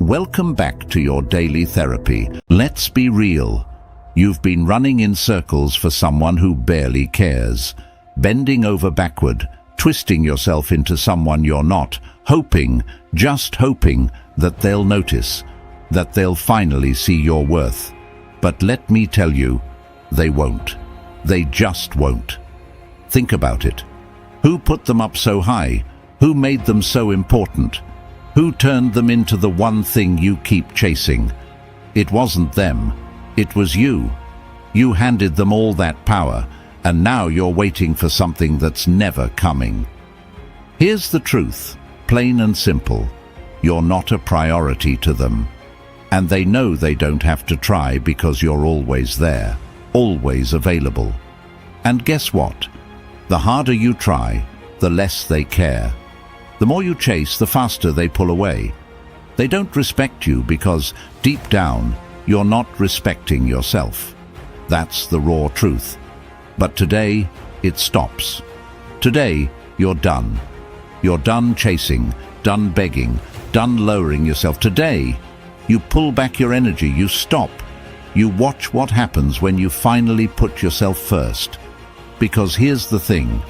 Welcome back to your daily therapy. Let's be real. You've been running in circles for someone who barely cares, bending over backward, twisting yourself into someone you're not, hoping, just hoping, that they'll notice, that they'll finally see your worth. But let me tell you, they won't. They just won't. Think about it. Who put them up so high? Who made them so important? Who turned them into the one thing you keep chasing? It wasn't them. It was you. You handed them all that power, and now you're waiting for something that's never coming. Here's the truth, plain and simple. You're not a priority to them. And they know they don't have to try because you're always there, always available. And guess what? The harder you try, the less they care. The more you chase, the faster they pull away. They don't respect you because, deep down, you're not respecting yourself. That's the raw truth. But today, it stops. Today, you're done. You're done chasing, done begging, done lowering yourself. Today, you pull back your energy, you stop. You watch what happens when you finally put yourself first. Because here's the thing,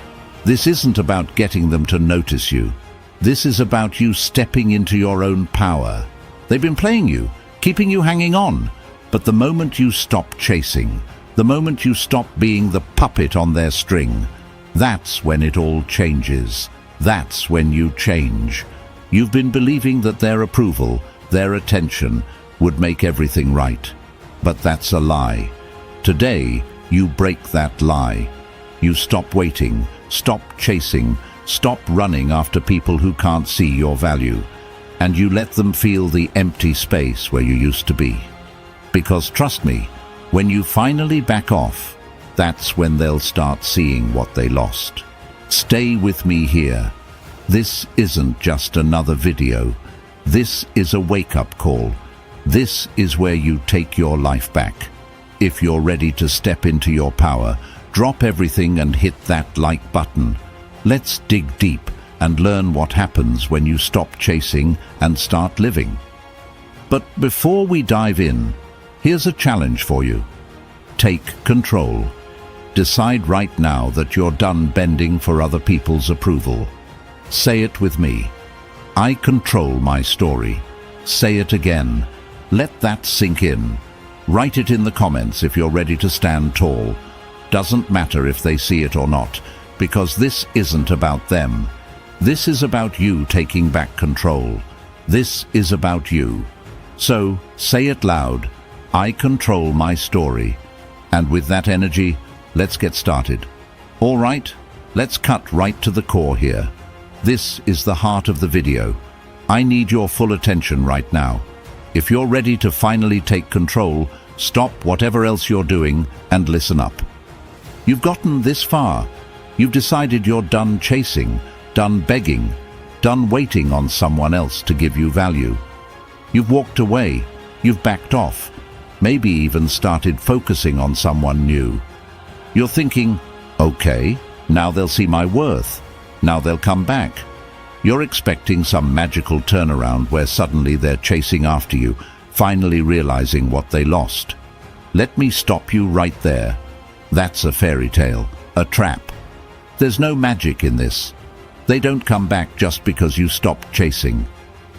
this isn't about getting them to notice you. This is about you stepping into your own power. They've been playing you, keeping you hanging on. But the moment you stop chasing, the moment you stop being the puppet on their string, that's when it all changes. That's when you change. You've been believing that their approval, their attention, would make everything right. But that's a lie. Today, you break that lie. You stop waiting, stop chasing, stop running after people who can't see your value, and you let them feel the empty space where you used to be. Because trust me, when you finally back off, that's when they'll start seeing what they lost. Stay with me here. This isn't just another video. This is a wake-up call. This is where you take your life back. If you're ready to step into your power, drop everything and hit that like button. Let's dig deep and learn what happens when you stop chasing and start living. But before we dive in, here's a challenge for you. Take control. Decide right now that you're done bending for other people's approval. Say it with me. I control my story. Say it again. Let that sink in. Write it in the comments if you're ready to stand tall. Doesn't matter if they see it or not, because this isn't about them. This is about you taking back control. This is about you. So, say it loud. I control my story. And with that energy, let's get started. All right, let's cut right to the core here. This is the heart of the video. I need your full attention right now. If you're ready to finally take control, stop whatever else you're doing and listen up. You've gotten this far. You've decided you're done chasing, done begging, done waiting on someone else to give you value. You've walked away, you've backed off, maybe even started focusing on someone new. You're thinking, okay, now they'll see my worth. Now they'll come back. You're expecting some magical turnaround where suddenly they're chasing after you, finally realizing what they lost. Let me stop you right there. That's a fairy tale, a trap. There's no magic in this. They don't come back just because you stopped chasing.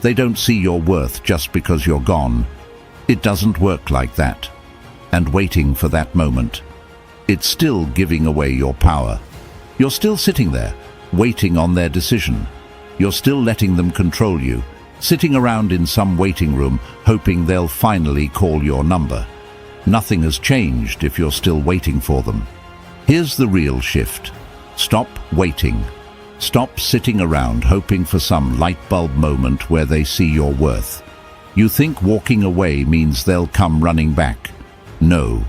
They don't see your worth just because you're gone. It doesn't work like that. And waiting for that moment, it's still giving away your power. You're still sitting there, waiting on their decision. You're still letting them control you, sitting around in some waiting room, hoping they'll finally call your number. Nothing has changed if you're still waiting for them. Here's the real shift. Stop waiting. Stop sitting around hoping for some light bulb moment where they see your worth. You think walking away means they'll come running back. No.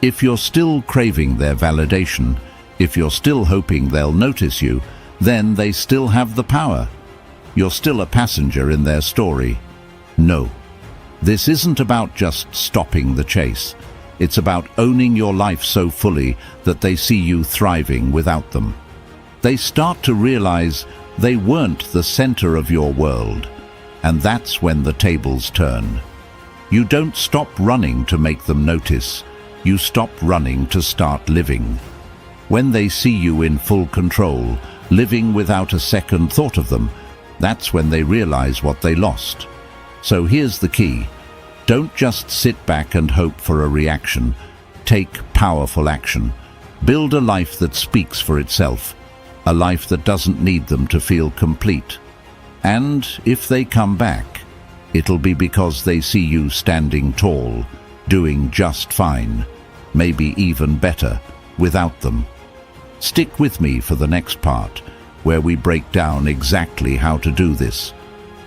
If you're still craving their validation, if you're still hoping they'll notice you, then they still have the power. You're still a passenger in their story. No. This isn't about just stopping the chase. It's about owning your life so fully that they see you thriving without them. They start to realize they weren't the center of your world. And that's when the tables turn. You don't stop running to make them notice. You stop running to start living. When they see you in full control, living without a second thought of them, that's when they realize what they lost. So here's the key. Don't just sit back and hope for a reaction. Take powerful action. Build a life that speaks for itself. A life that doesn't need them to feel complete. And if they come back, it'll be because they see you standing tall, doing just fine, maybe even better, without them. Stick with me for the next part, where we break down exactly how to do this.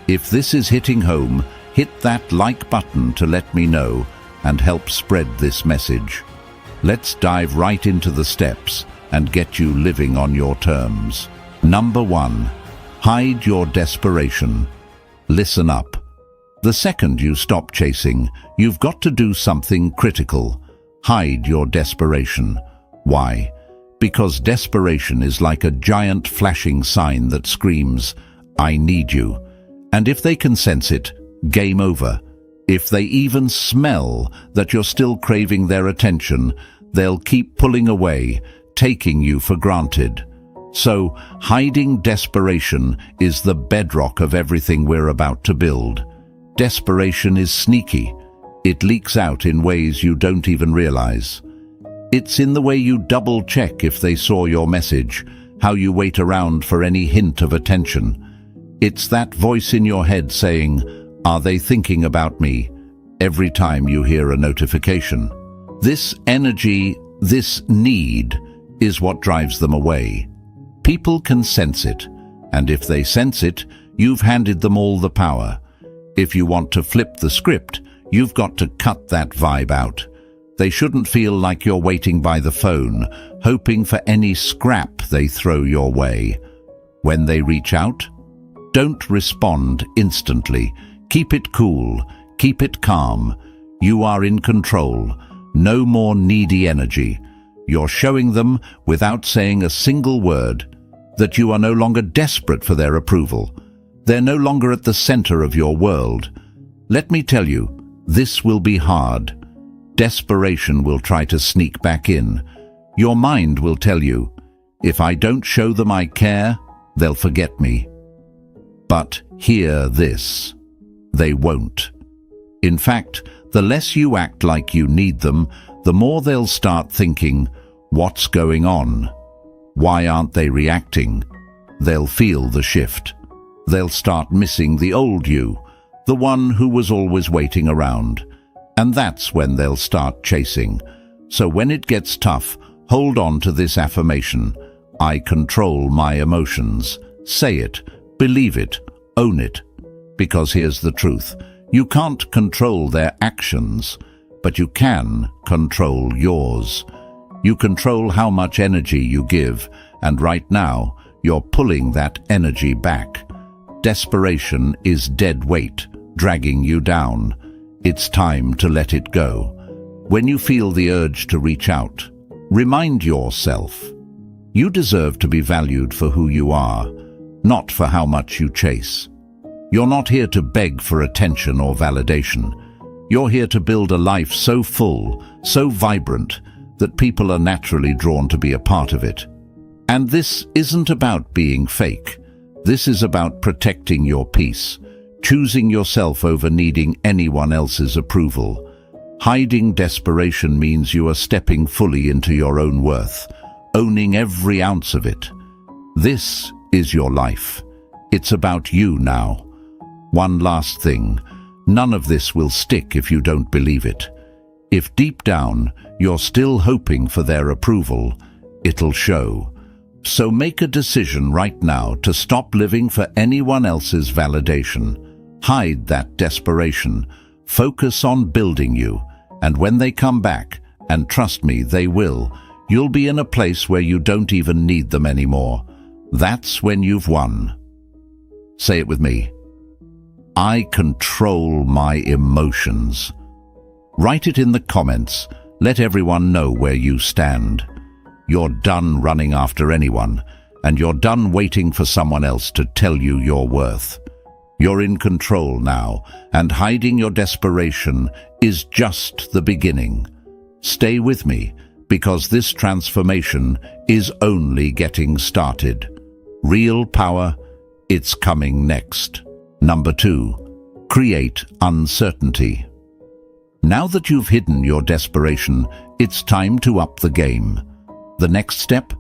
If this is hitting home, hit that like button to let me know and help spread this message. Let's dive right into the steps and get you living on your terms. Number 1. Hide your desperation. Listen up. The second you stop chasing, you've got to do something critical. Hide your desperation. Why? Because desperation is like a giant flashing sign that screams, "I need you." And if they can sense it, game over. If they even smell that you're still craving their attention, they'll keep pulling away, taking you for granted. So, hiding desperation is the bedrock of everything we're about to build. Desperation is sneaky. It leaks out in ways you don't even realize. It's in the way you double-check if they saw your message, how you wait around for any hint of attention. It's that voice in your head saying, "Are they thinking about me?" every time you hear a notification. This energy, this need, is what drives them away. People can sense it, and if they sense it, you've handed them all the power. If you want to flip the script, you've got to cut that vibe out. They shouldn't feel like you're waiting by the phone, hoping for any scrap they throw your way. When they reach out, don't respond instantly. Keep it cool, keep it calm. You are in control. No more needy energy. You're showing them, without saying a single word, that you are no longer desperate for their approval. They're no longer at the center of your world. Let me tell you, this will be hard. Desperation will try to sneak back in. Your mind will tell you, if I don't show them I care, they'll forget me. But hear this. They won't. In fact, the less you act like you need them, the more they'll start thinking, what's going on? Why aren't they reacting? They'll feel the shift. They'll start missing the old you, the one who was always waiting around. And that's when they'll start chasing. So when it gets tough, hold on to this affirmation. I control my emotions. Say it, believe it, own it. Because here's the truth. You can't control their actions, but you can control yours. You control how much energy you give, and right now, you're pulling that energy back. Desperation is dead weight, dragging you down. It's time to let it go. When you feel the urge to reach out, remind yourself, you deserve to be valued for who you are, not for how much you chase. You're not here to beg for attention or validation. You're here to build a life so full, so vibrant, that people are naturally drawn to be a part of it. And this isn't about being fake. This is about protecting your peace, choosing yourself over needing anyone else's approval. Hiding desperation means you are stepping fully into your own worth, owning every ounce of it. This is your life. It's about you now. One last thing. None of this will stick if you don't believe it. If deep down you're still hoping for their approval, it'll show. So make a decision right now to stop living for anyone else's validation. Hide that desperation. Focus on building you. And when they come back, and trust me, they will, you'll be in a place where you don't even need them anymore. That's when you've won. Say it with me. I control my emotions. Write it in the comments. Let everyone know where you stand. You're done running after anyone, and you're done waiting for someone else to tell you your worth. You're in control now, and hiding your desperation is just the beginning. Stay with me, because this transformation is only getting started. Real power, it's coming next. Number 2, create uncertainty. Now that you've hidden your desperation, it's time to up the game. The next step?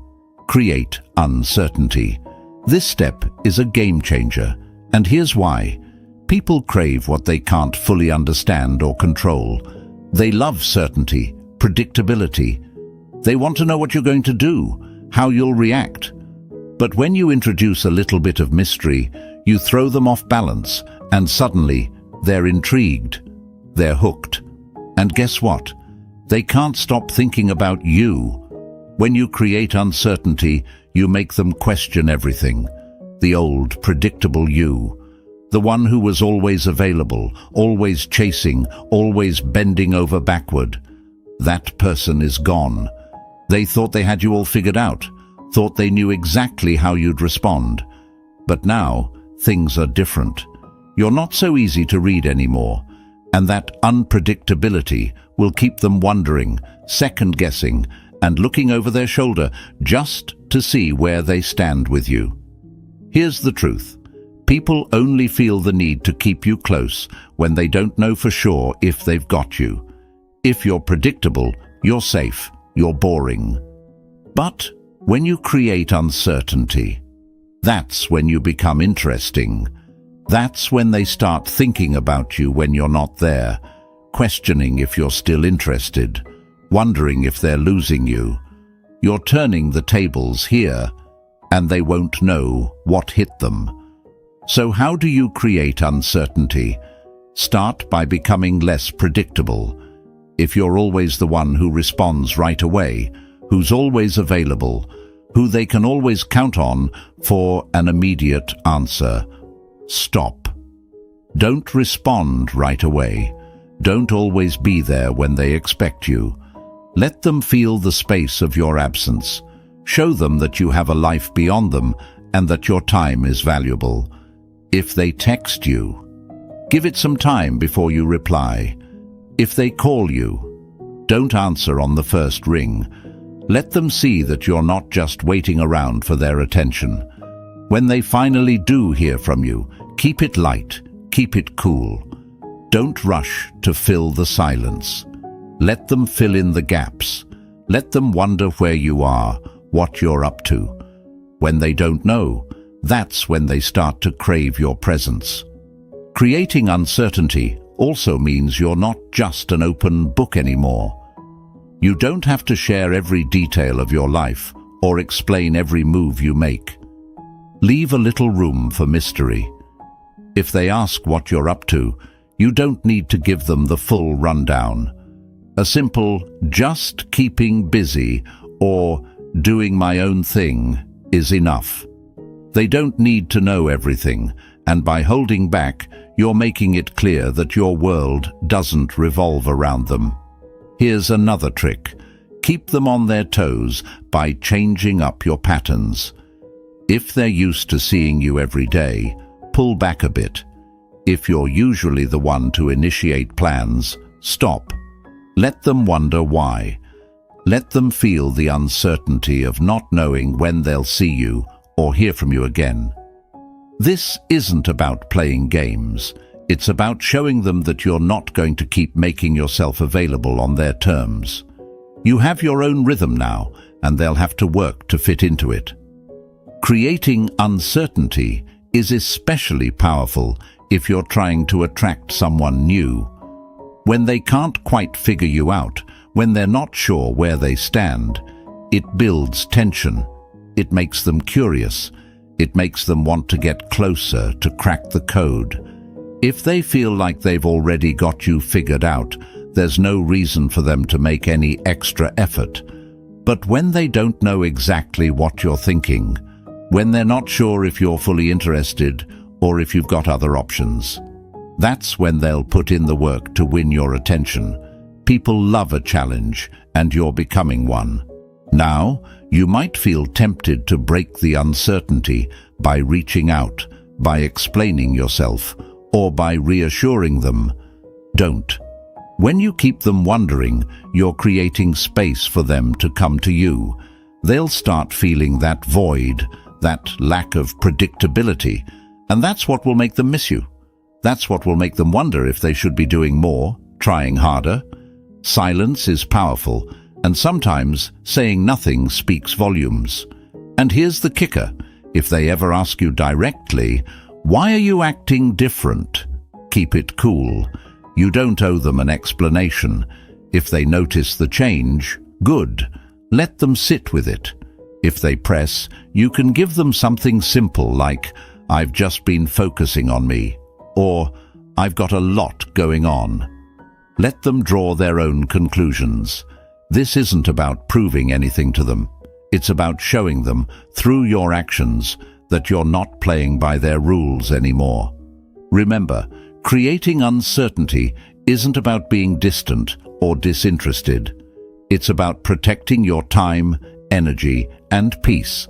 Create uncertainty. This step is a game changer, and here's why. People crave what they can't fully understand or control. They love certainty, predictability. They want to know what you're going to do, how you'll react. But when you introduce a little bit of mystery, you throw them off balance, and suddenly they're intrigued. They're hooked. And guess what? They can't stop thinking about you. When you create uncertainty, you make them question everything. The old, predictable you. The one who was always available, always chasing, always bending over backward. That person is gone. They thought they had you all figured out, thought they knew exactly how you'd respond. But now, things are different. You're not so easy to read anymore, and that unpredictability will keep them wondering, second-guessing, and looking over their shoulder just to see where they stand with you. Here's the truth. People only feel the need to keep you close when they don't know for sure if they've got you. If you're predictable, you're safe, you're boring. But when you create uncertainty, that's when you become interesting. That's when they start thinking about you when you're not there, questioning if you're still interested, wondering if they're losing you. You're turning the tables here, and they won't know what hit them. So how do you create uncertainty? Start by becoming less predictable. If you're always the one who responds right away, who's always available, who they can always count on for an immediate answer, stop. Don't respond right away. Don't always be there when they expect you. Let them feel the space of your absence. Show them that you have a life beyond them and that your time is valuable. If they text you, give it some time before you reply. If they call you, don't answer on the first ring. Let them see that you're not just waiting around for their attention. When they finally do hear from you, keep it light, keep it cool. Don't rush to fill the silence. Let them fill in the gaps. Let them wonder where you are, what you're up to. When they don't know, that's when they start to crave your presence. Creating uncertainty also means you're not just an open book anymore. You don't have to share every detail of your life or explain every move you make. Leave a little room for mystery. If they ask what you're up to, you don't need to give them the full rundown. A simple, just keeping busy or doing my own thing is enough. They don't need to know everything, and by holding back, you're making it clear that your world doesn't revolve around them. Here's another trick. Keep them on their toes by changing up your patterns. If they're used to seeing you every day, pull back a bit. If you're usually the one to initiate plans, stop. Let them wonder why. Let them feel the uncertainty of not knowing when they'll see you or hear from you again. This isn't about playing games. It's about showing them that you're not going to keep making yourself available on their terms. You have your own rhythm now, and they'll have to work to fit into it. Creating uncertainty is especially powerful if you're trying to attract someone new. When they can't quite figure you out, when they're not sure where they stand, it builds tension. It makes them curious. It makes them want to get closer to crack the code. If they feel like they've already got you figured out, there's no reason for them to make any extra effort. But when they don't know exactly what you're thinking, when they're not sure if you're fully interested or if you've got other options, that's when they'll put in the work to win your attention. People love a challenge, and you're becoming one. Now, you might feel tempted to break the uncertainty by reaching out, by explaining yourself, or by reassuring them. Don't. When you keep them wondering, you're creating space for them to come to you. They'll start feeling that void, that lack of predictability, and that's what will make them miss you. That's what will make them wonder if they should be doing more, trying harder. Silence is powerful, and sometimes saying nothing speaks volumes. And here's the kicker. If they ever ask you directly, "Why are you acting different?" keep it cool. You don't owe them an explanation. If they notice the change, good. Let them sit with it. If they press, you can give them something simple like, "I've just been focusing on me," or "I've got a lot going on." Let them draw their own conclusions. This isn't about proving anything to them. It's about showing them, through your actions, that you're not playing by their rules anymore. Remember, creating uncertainty isn't about being distant or disinterested. It's about protecting your time, energy, and peace.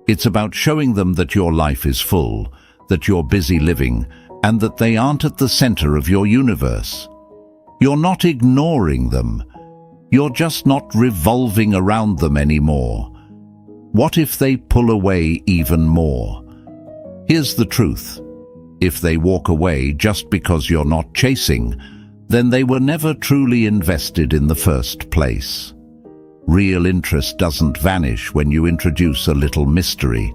It's about showing them that your life is full, that you're busy living, and that they aren't at the center of your universe. You're not ignoring them. You're just not revolving around them anymore. What if they pull away even more? Here's the truth. If they walk away just because you're not chasing, then they were never truly invested in the first place. Real interest doesn't vanish when you introduce a little mystery.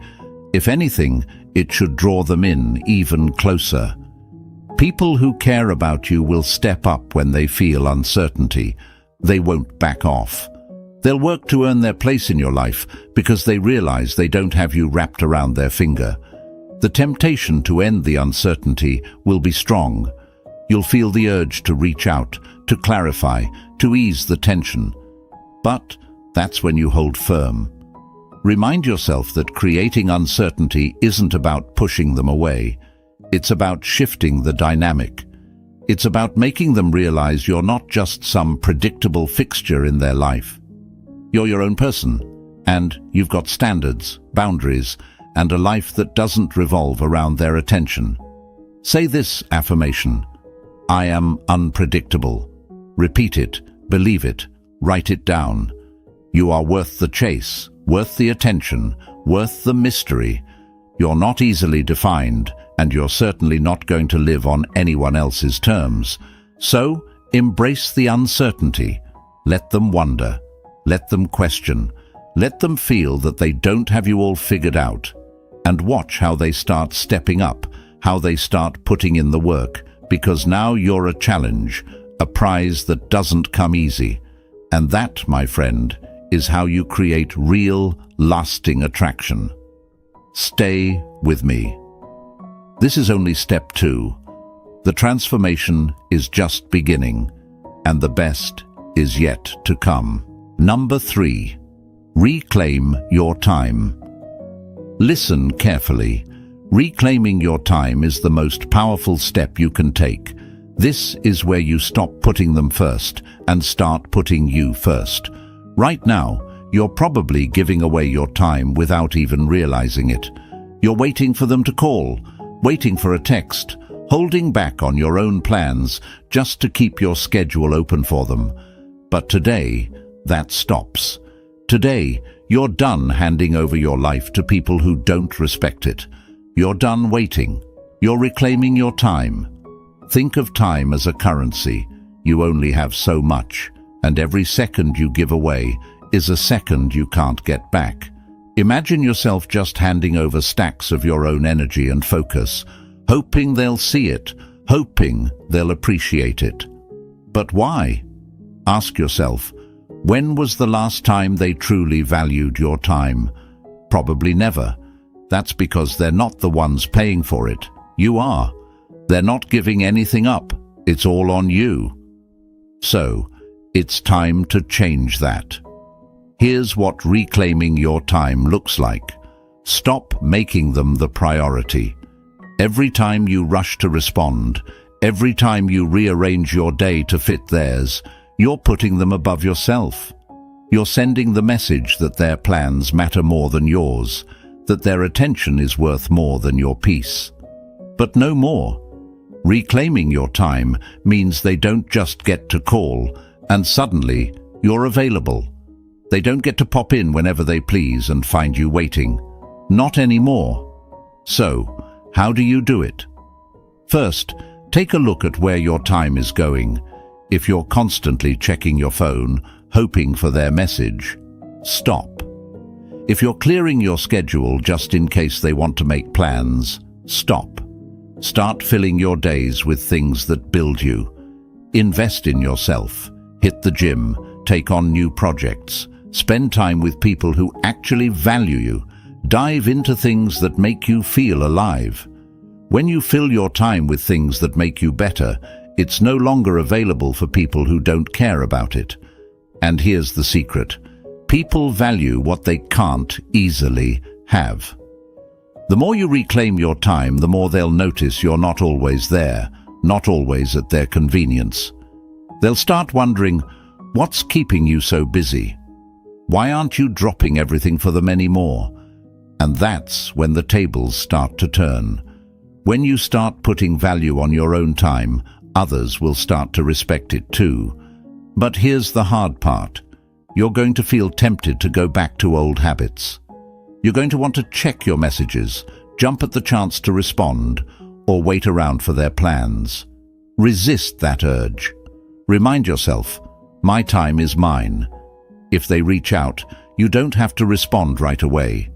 If anything, it should draw them in even closer. People who care about you will step up when they feel uncertainty. They won't back off. They'll work to earn their place in your life because they realize they don't have you wrapped around their finger. The temptation to end the uncertainty will be strong. You'll feel the urge to reach out, to clarify, to ease the tension. But that's when you hold firm. Remind yourself that creating uncertainty isn't about pushing them away. It's about shifting the dynamic. It's about making them realize you're not just some predictable fixture in their life. You're your own person, and you've got standards, boundaries, and a life that doesn't revolve around their attention. Say this affirmation: I am unpredictable. Repeat it, believe it, write it down. You are worth the chase, worth the attention, worth the mystery. You're not easily defined, and you're certainly not going to live on anyone else's terms. So, embrace the uncertainty. Let them wonder. Let them question. Let them feel that they don't have you all figured out. And watch how they start stepping up, how they start putting in the work, because now you're a challenge, a prize that doesn't come easy. And that, my friend, is how you create real, lasting attraction. Stay with me. This is only step 2. The transformation is just beginning, and the best is yet to come. Number 3. Reclaim your time. Listen carefully. Reclaiming your time is the most powerful step you can take. This is where you stop putting them first and start putting you first. Right now, you're probably giving away your time without even realizing it. You're waiting for them to call, waiting for a text, holding back on your own plans just to keep your schedule open for them. But today, that stops. Today, you're done handing over your life to people who don't respect it. You're done waiting. You're reclaiming your time. Think of time as a currency. You only have so much, and every second you give away is a second you can't get back. Imagine yourself just handing over stacks of your own energy and focus, hoping they'll see it, hoping they'll appreciate it. But why? Ask yourself, when was the last time they truly valued your time? Probably never. That's because they're not the ones paying for it. You are. They're not giving anything up. It's all on you. So, it's time to change that. Here's what reclaiming your time looks like. Stop making them the priority. Every time you rush to respond, every time you rearrange your day to fit theirs, you're putting them above yourself. You're sending the message that their plans matter more than yours, that their attention is worth more than your peace. but no more. Reclaiming your time means they don't just get to call, and suddenly you're available. They don't get to pop in whenever they please and find you waiting. Not anymore. So, how do you do it? First, take a look at where your time is going. If you're constantly checking your phone, hoping for their message, stop. If you're clearing your schedule just in case they want to make plans, stop. Start filling your days with things that build you. Invest in yourself. Hit the gym. Take on new projects. Spend time with people who actually value you. Dive into things that make you feel alive. When you fill your time with things that make you better, it's no longer available for people who don't care about it. And here's the secret. People value what they can't easily have. The more you reclaim your time, the more they'll notice you're not always there, not always at their convenience. They'll start wondering, what's keeping you so busy? Why aren't you dropping everything for them anymore? And that's when the tables start to turn. When you start putting value on your own time, others will start to respect it too. But here's the hard part. You're going to feel tempted to go back to old habits. You're going to want to check your messages, jump at the chance to respond, or wait around for their plans. Resist that urge. Remind yourself, my time is mine. If they reach out, you don't have to respond right away.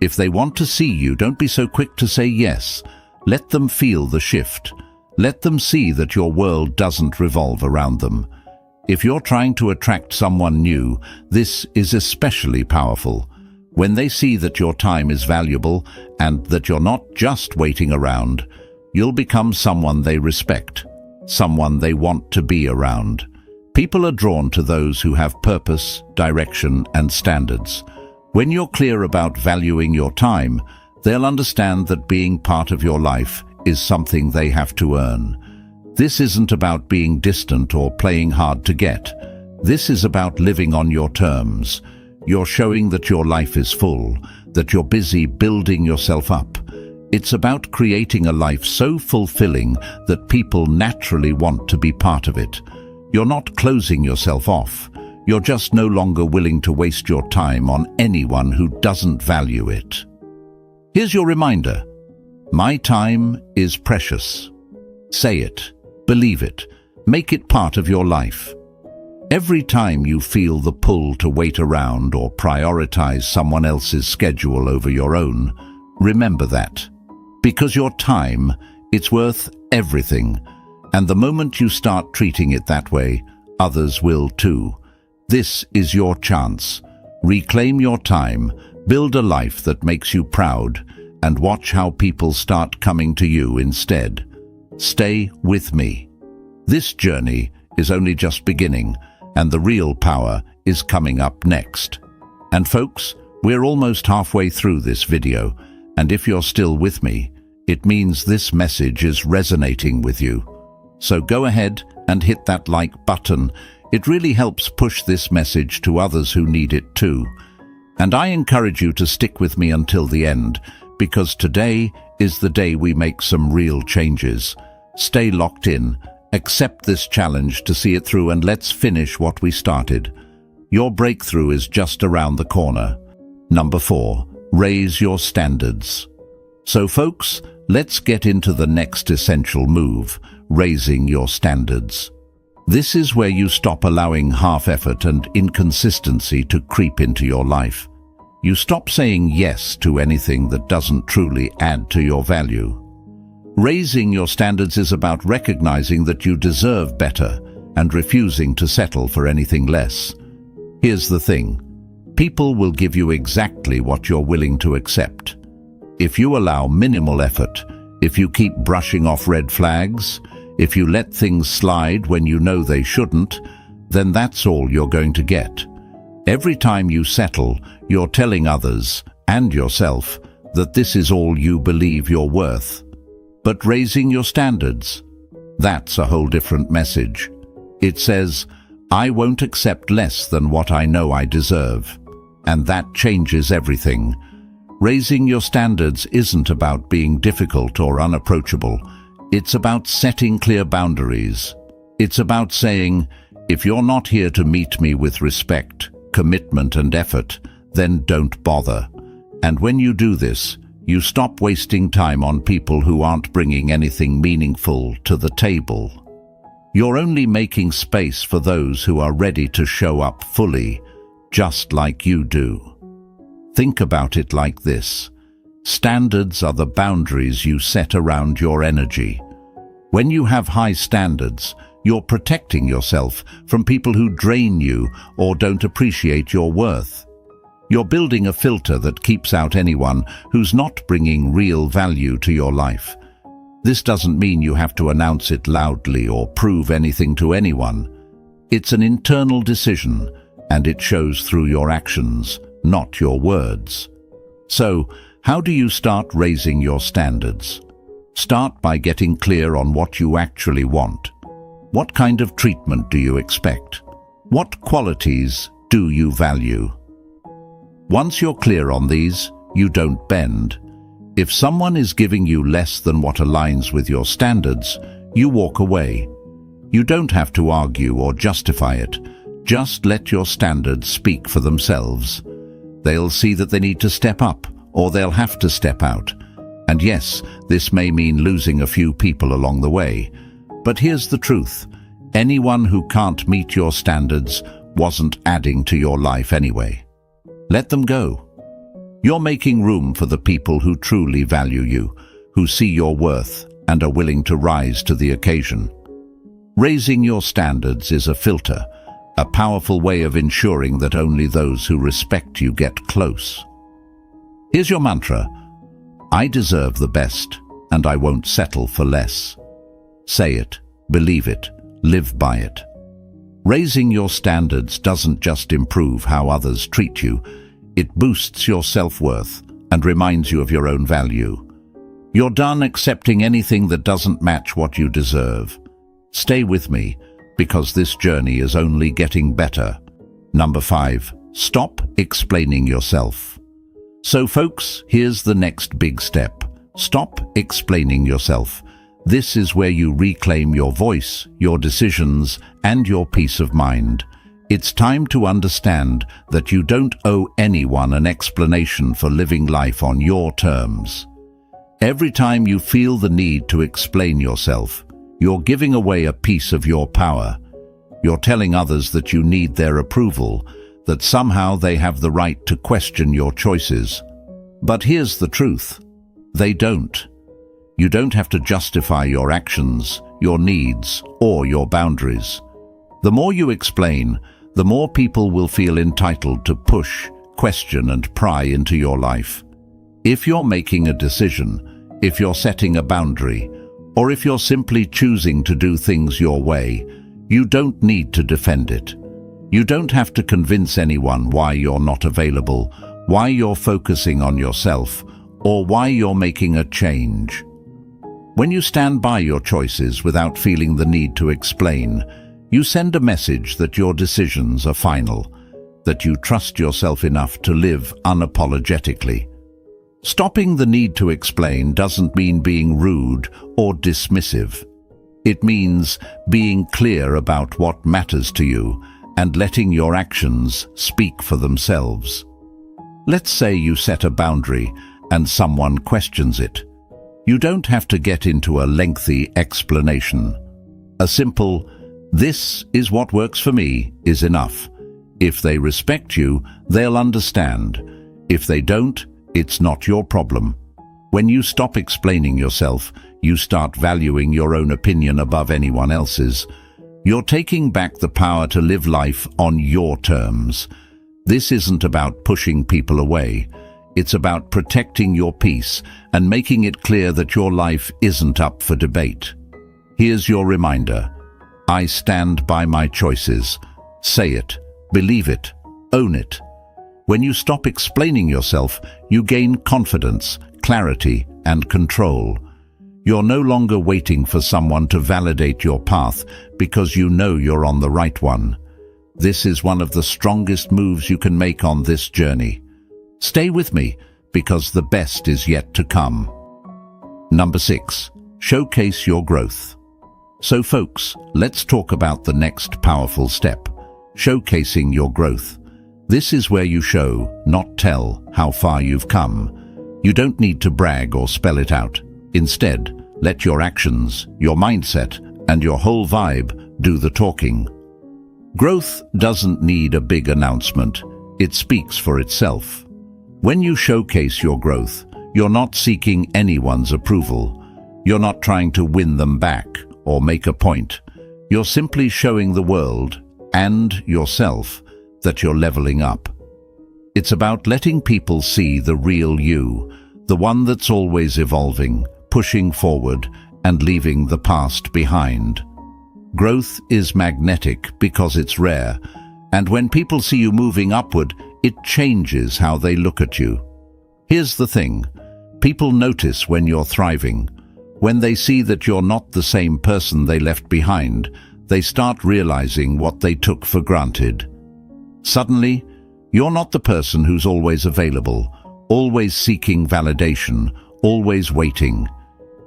If they want to see you, don't be so quick to say yes. Let them feel the shift. Let them see that your world doesn't revolve around them. If you're trying to attract someone new, this is especially powerful. When they see that your time is valuable and that you're not just waiting around, you'll become someone they respect, someone they want to be around. People are drawn to those who have purpose, direction, and standards. When you're clear about valuing your time, they'll understand that being part of your life is something they have to earn. This isn't about being distant or playing hard to get. This is about living on your terms. You're showing that your life is full, that you're busy building yourself up. It's about creating a life so fulfilling that people naturally want to be part of it. You're not closing yourself off. You're just no longer willing to waste your time on anyone who doesn't value it. Here's your reminder. My time is precious. Say it. Believe it. Make it part of your life. Every time you feel the pull to wait around or prioritize someone else's schedule over your own, remember that. Because your time, it's worth everything. And the moment you start treating it that way, others will too. This is your chance. Reclaim your time, build a life that makes you proud, and watch how people start coming to you instead. Stay with me. This journey is only just beginning, and the real power is coming up next. And folks, we're almost halfway through this video, and if you're still with me, it means this message is resonating with you. So go ahead and hit that like button. It really helps push this message to others who need it too. And I encourage you to stick with me until the end, because today is the day we make some real changes. Stay locked in. Accept this challenge to see it through, and let's finish what we started. Your breakthrough is just around the corner. Number 4, raise your standards. So folks, let's get into the next essential move, raising your standards. This is where you stop allowing half-effort and inconsistency to creep into your life. You stop saying yes to anything that doesn't truly add to your value. Raising your standards is about recognizing that you deserve better and refusing to settle for anything less. Here's the thing. People will give you exactly what you're willing to accept. If you allow minimal effort, if you keep brushing off red flags, if you let things slide when you know they shouldn't, then that's all you're going to get. Every time you settle, you're telling others and yourself that this is all you believe you're worth. But raising your standards, that's a whole different message. It says, I won't accept less than what I know I deserve. And that changes everything. Raising your standards isn't about being difficult or unapproachable. It's about setting clear boundaries. It's about saying, if you're not here to meet me with respect, commitment and effort, then don't bother. And when you do this, you stop wasting time on people who aren't bringing anything meaningful to the table. You're only making space for those who are ready to show up fully, just like you do. Think about it like this. Standards are the boundaries you set around your energy. When you have high standards, you're protecting yourself from people who drain you or don't appreciate your worth. You're building a filter that keeps out anyone who's not bringing real value to your life. This doesn't mean you have to announce it loudly or prove anything to anyone. It's an internal decision, and it shows through your actions, not your words. So, how do you start raising your standards? Start by getting clear on what you actually want. What kind of treatment do you expect? What qualities do you value? Once you're clear on these, you don't bend. If someone is giving you less than what aligns with your standards, you walk away. You don't have to argue or justify it. Just let your standards speak for themselves. They'll see that they need to step up, or they'll have to step out. And yes, this may mean losing a few people along the way. But here's the truth. Anyone who can't meet your standards wasn't adding to your life anyway. Let them go. You're making room for the people who truly value you, who see your worth and are willing to rise to the occasion. Raising your standards is a filter, a powerful way of ensuring that only those who respect you get close. Here's your mantra. I deserve the best, and I won't settle for less. Say it, believe it, live by it. Raising your standards doesn't just improve how others treat you, it boosts your self-worth and reminds you of your own value. You're done accepting anything that doesn't match what you deserve. Stay with me, because this journey is only getting better. Number 5, stop explaining yourself. So folks, here's the next big step. Stop explaining yourself. This is where you reclaim your voice, your decisions, and your peace of mind. It's time to understand that you don't owe anyone an explanation for living life on your terms. Every time you feel the need to explain yourself, you're giving away a piece of your power. You're telling others that you need their approval, that somehow they have the right to question your choices. But here's the truth. They don't. You don't have to justify your actions, your needs, or your boundaries. The more you explain, the more people will feel entitled to push, question, and pry into your life. If you're making a decision, if you're setting a boundary, or if you're simply choosing to do things your way, you don't need to defend it. You don't have to convince anyone why you're not available, why you're focusing on yourself, or why you're making a change. When you stand by your choices without feeling the need to explain, you send a message that your decisions are final, that you trust yourself enough to live unapologetically. Stopping the need to explain doesn't mean being rude or dismissive. It means being clear about what matters to you and letting your actions speak for themselves. Let's say you set a boundary and someone questions it. You don't have to get into a lengthy explanation. A simple, "This is what works for me," is enough. If they respect you, they'll understand. If they don't, it's not your problem. When you stop explaining yourself, you start valuing your own opinion above anyone else's. You're taking back the power to live life on your terms. This isn't about pushing people away. It's about protecting your peace and making it clear that your life isn't up for debate. Here's your reminder. I stand by my choices. Say it, believe it, own it. When you stop explaining yourself, you gain confidence, clarity, and control. You're no longer waiting for someone to validate your path because you know you're on the right one. This is one of the strongest moves you can make on this journey. Stay with me, because the best is yet to come. Number 6. Showcase your growth. So folks, let's talk about the next powerful step, showcasing your growth. This is where you show, not tell, how far you've come. You don't need to brag or spell it out. Instead, let your actions, your mindset, and your whole vibe do the talking. Growth doesn't need a big announcement. It speaks for itself. When you showcase your growth, you're not seeking anyone's approval. You're not trying to win them back or make a point. You're simply showing the world and yourself that you're leveling up. It's about letting people see the real you, the one that's always evolving, pushing forward, and leaving the past behind. Growth is magnetic because it's rare, and when people see you moving upward, it changes how they look at you. Here's the thing. People notice when you're thriving. When they see that you're not the same person they left behind, they start realizing what they took for granted. Suddenly, you're not the person who's always available, always seeking validation, always waiting.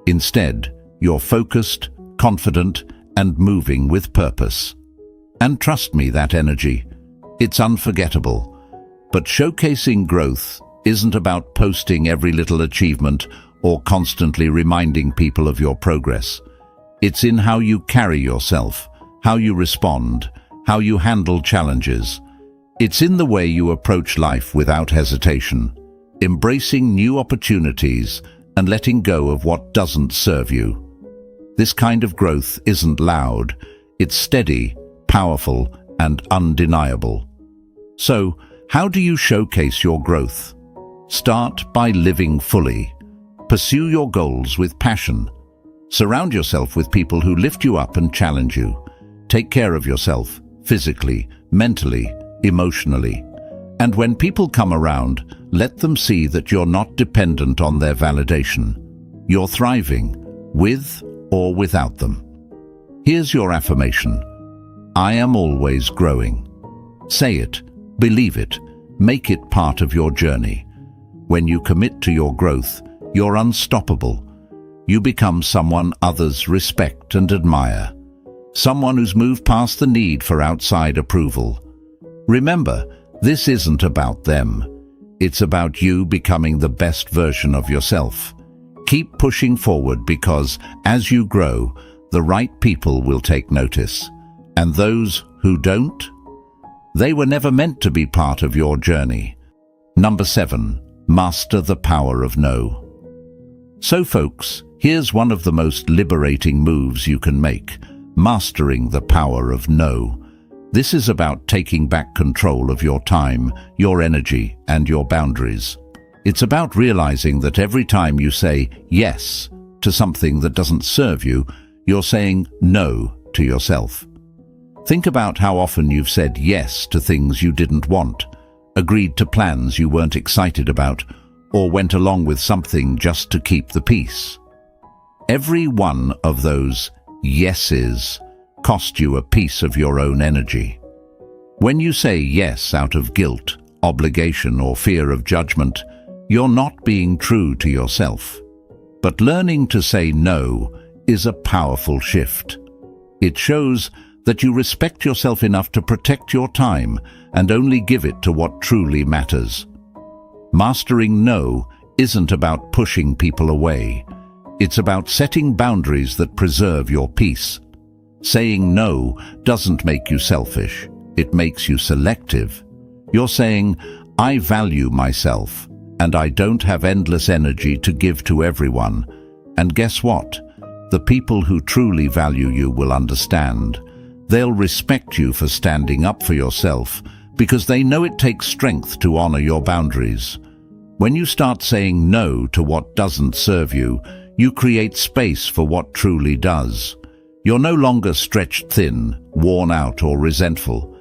Instead, you're focused, confident, and moving with purpose. And trust me, that energy, it's unforgettable. But showcasing growth isn't about posting every little achievement or constantly reminding people of your progress. It's in how you carry yourself, how you respond, how you handle challenges. It's in the way you approach life without hesitation, embracing new opportunities and letting go of what doesn't serve you. This kind of growth isn't loud, it's steady, powerful, and undeniable. So, how do you showcase your growth? Start by living fully. Pursue your goals with passion. Surround yourself with people who lift you up and challenge you. Take care of yourself, physically, mentally, emotionally. And when people come around, let them see that you're not dependent on their validation. You're thriving, with or without them. Here's your affirmation. I am always growing. Say it, believe it, make it part of your journey. When you commit to your growth, you're unstoppable. You become someone others respect and admire. Someone who's moved past the need for outside approval. Remember, this isn't about them. It's about you becoming the best version of yourself. Keep pushing forward because, as you grow, the right people will take notice. And those who don't, they were never meant to be part of your journey. Number 7. Master the power of no. So folks, here's one of the most liberating moves you can make, mastering the power of no. This is about taking back control of your time, your energy, and your boundaries. It's about realizing that every time you say yes to something that doesn't serve you, you're saying no to yourself. Think about how often you've said yes to things you didn't want, agreed to plans you weren't excited about, or went along with something just to keep the peace. Every one of those yeses cost you a piece of your own energy. When you say yes out of guilt, obligation, or fear of judgment, you're not being true to yourself. But learning to say no is a powerful shift. It shows that you respect yourself enough to protect your time and only give it to what truly matters. Mastering no isn't about pushing people away. It's about setting boundaries that preserve your peace. Saying no doesn't make you selfish. It makes you selective. You're saying, I value myself, and I don't have endless energy to give to everyone. And guess what? The people who truly value you will understand. They'll respect you for standing up for yourself, because they know it takes strength to honor your boundaries. When you start saying no to what doesn't serve you, you create space for what truly does. You're no longer stretched thin, worn out, or resentful.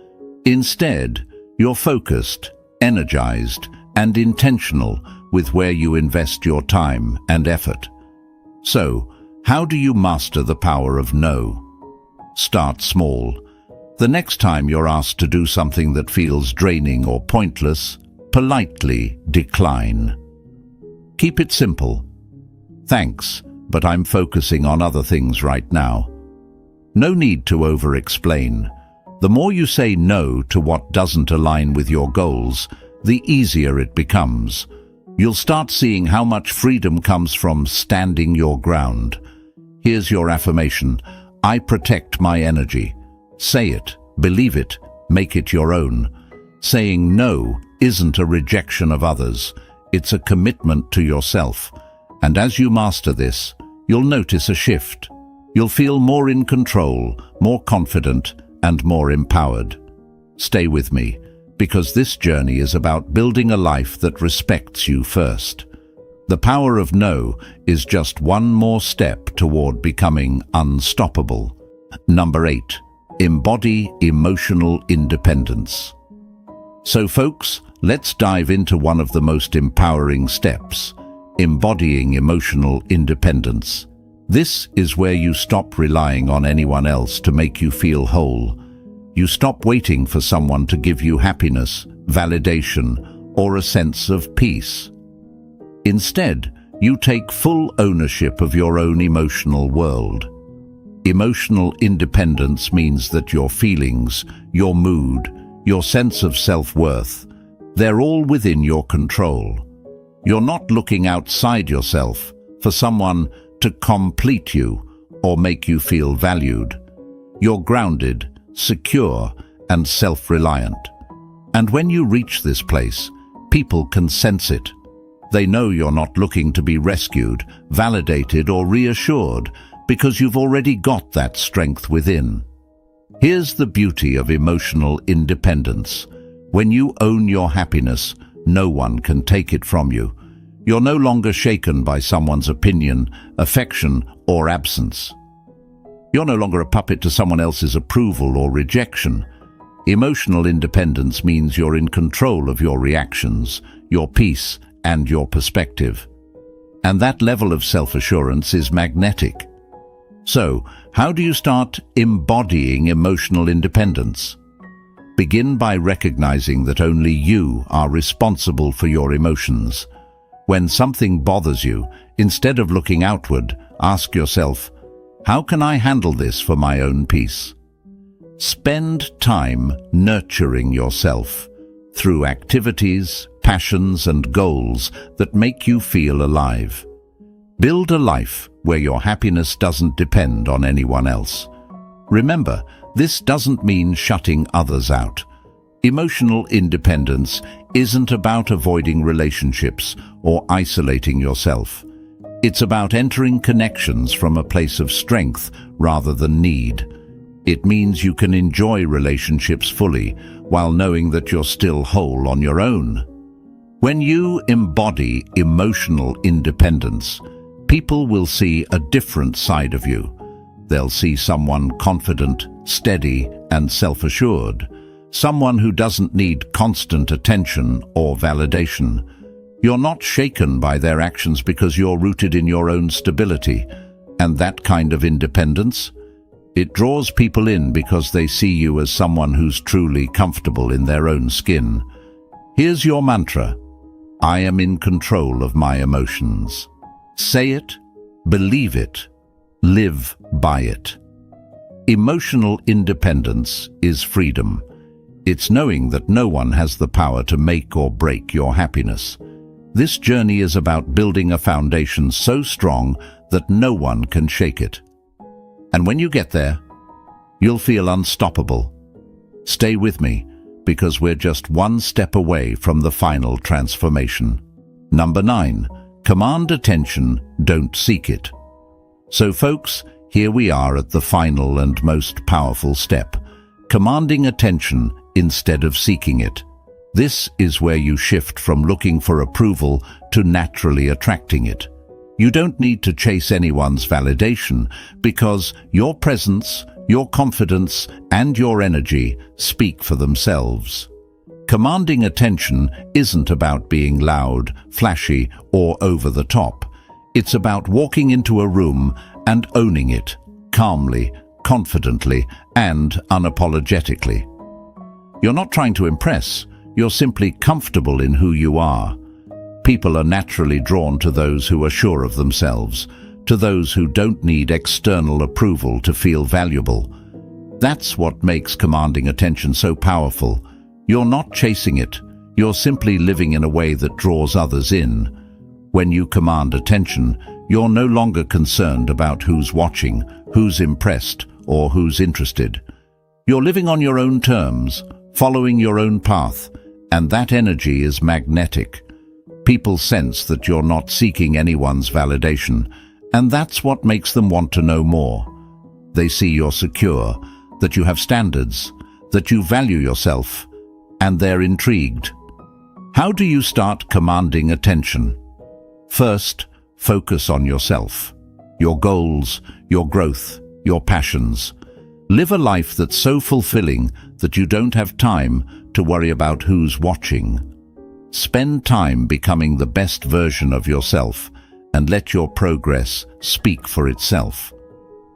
Instead, you're focused, energized, and intentional with where you invest your time and effort. So, how do you master the power of no? Start small. The next time you're asked to do something that feels draining or pointless, politely decline. Keep it simple. Thanks, but I'm focusing on other things right now. No need to over-explain. The more you say no to what doesn't align with your goals, the easier it becomes. You'll start seeing how much freedom comes from standing your ground. Here's your affirmation. I protect my energy. Say it, believe it, make it your own. Saying no isn't a rejection of others. It's a commitment to yourself. And as you master this, you'll notice a shift. You'll feel more in control, more confident, and more empowered. Stay with me, because this journey is about building a life that respects you first. The power of no is just one more step toward becoming unstoppable. Number 8, embody emotional independence. So folks, let's dive into one of the most empowering steps, embodying emotional independence. This is where you stop relying on anyone else to make you feel whole. You stop waiting for someone to give you happiness, validation, or a sense of peace. Instead, you take full ownership of your own emotional world. Emotional independence means that your feelings, your mood, your sense of self-worth, they're all within your control. You're not looking outside yourself for someone to complete you or make you feel valued. You're grounded, secure, and self-reliant. And when you reach this place, people can sense it. They know you're not looking to be rescued, validated, or reassured because you've already got that strength within. Here's the beauty of emotional independence. When you own your happiness, no one can take it from you. You're no longer shaken by someone's opinion, affection, or absence. You're no longer a puppet to someone else's approval or rejection. Emotional independence means you're in control of your reactions, your peace, and your perspective. And that level of self-assurance is magnetic. So, how do you start embodying emotional independence? Begin by recognizing that only you are responsible for your emotions. When something bothers you, instead of looking outward, ask yourself, how can I handle this for my own peace? Spend time nurturing yourself through activities, passions, and goals that make you feel alive. Build a life where your happiness doesn't depend on anyone else. Remember, this doesn't mean shutting others out. Emotional independence isn't about avoiding relationships or isolating yourself. It's about entering connections from a place of strength rather than need. It means you can enjoy relationships fully while knowing that you're still whole on your own. When you embody emotional independence, people will see a different side of you. They'll see someone confident, steady, and self-assured. Someone who doesn't need constant attention or validation. You're not shaken by their actions because you're rooted in your own stability. And that kind of independence, it draws people in because they see you as someone who's truly comfortable in their own skin. Here's your mantra. I am in control of my emotions. Say it, believe it, live by it. Emotional independence is freedom. It's knowing that no one has the power to make or break your happiness. This journey is about building a foundation so strong that no one can shake it. And when you get there, you'll feel unstoppable. Stay with me, because we're just one step away from the final transformation. Number 9, command attention, don't seek it. So folks, here we are at the final and most powerful step, commanding attention instead of seeking it. This is where you shift from looking for approval to naturally attracting it. You don't need to chase anyone's validation because your presence, your confidence, and your energy speak for themselves. Commanding attention isn't about being loud, flashy, or over the top. It's about walking into a room and owning it, calmly, confidently, and unapologetically. You're not trying to impress, you're simply comfortable in who you are. People are naturally drawn to those who are sure of themselves, to those who don't need external approval to feel valuable. That's what makes commanding attention so powerful. You're not chasing it, you're simply living in a way that draws others in. When you command attention, you're no longer concerned about who's watching, who's impressed, or who's interested. You're living on your own terms, following your own path, and that energy is magnetic. People sense that you're not seeking anyone's validation, and that's what makes them want to know more. They see you're secure, that you have standards, that you value yourself, and they're intrigued. How do you start commanding attention? First, focus on yourself, your goals, your growth, your passions. Live a life that's so fulfilling that you don't have time to worry about who's watching. Spend time becoming the best version of yourself and let your progress speak for itself.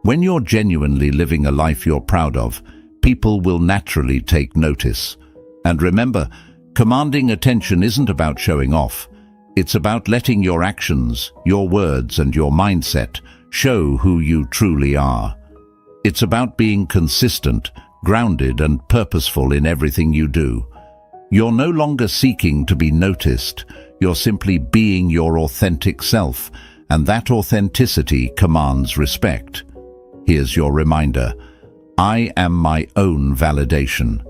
When you're genuinely living a life you're proud of, people will naturally take notice. And remember, commanding attention isn't about showing off. It's about letting your actions, your words, and your mindset show who you truly are. It's about being consistent, grounded, and purposeful in everything you do. You're no longer seeking to be noticed. You're simply being your authentic self, and that authenticity commands respect. Here's your reminder. I am my own validation.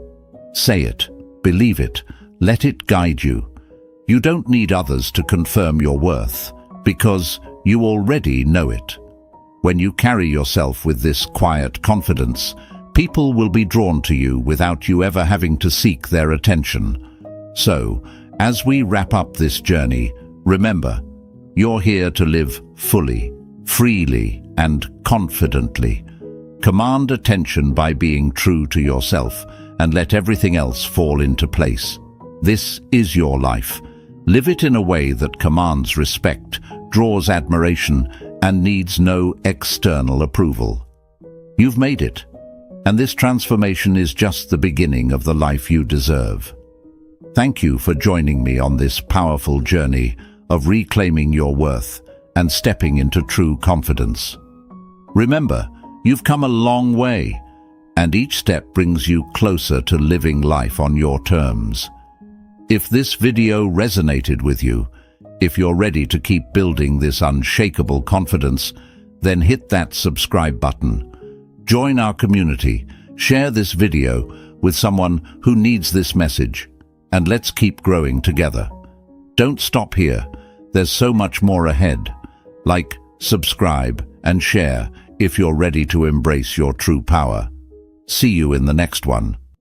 Say it, believe it, let it guide you. You don't need others to confirm your worth, because you already know it. When you carry yourself with this quiet confidence, people will be drawn to you without you ever having to seek their attention. So, as we wrap up this journey, remember, you're here to live fully, freely, and confidently. Command attention by being true to yourself and let everything else fall into place. This is your life. Live it in a way that commands respect, draws admiration, and needs no external approval. You've made it, and this transformation is just the beginning of the life you deserve. Thank you for joining me on this powerful journey of reclaiming your worth and stepping into true confidence. Remember, you've come a long way, and each step brings you closer to living life on your terms. If this video resonated with you, if you're ready to keep building this unshakable confidence, then hit that subscribe button. Join our community, share this video with someone who needs this message, and let's keep growing together. Don't stop here. There's so much more ahead. Like, subscribe, and share if you're ready to embrace your true power. See you in the next one.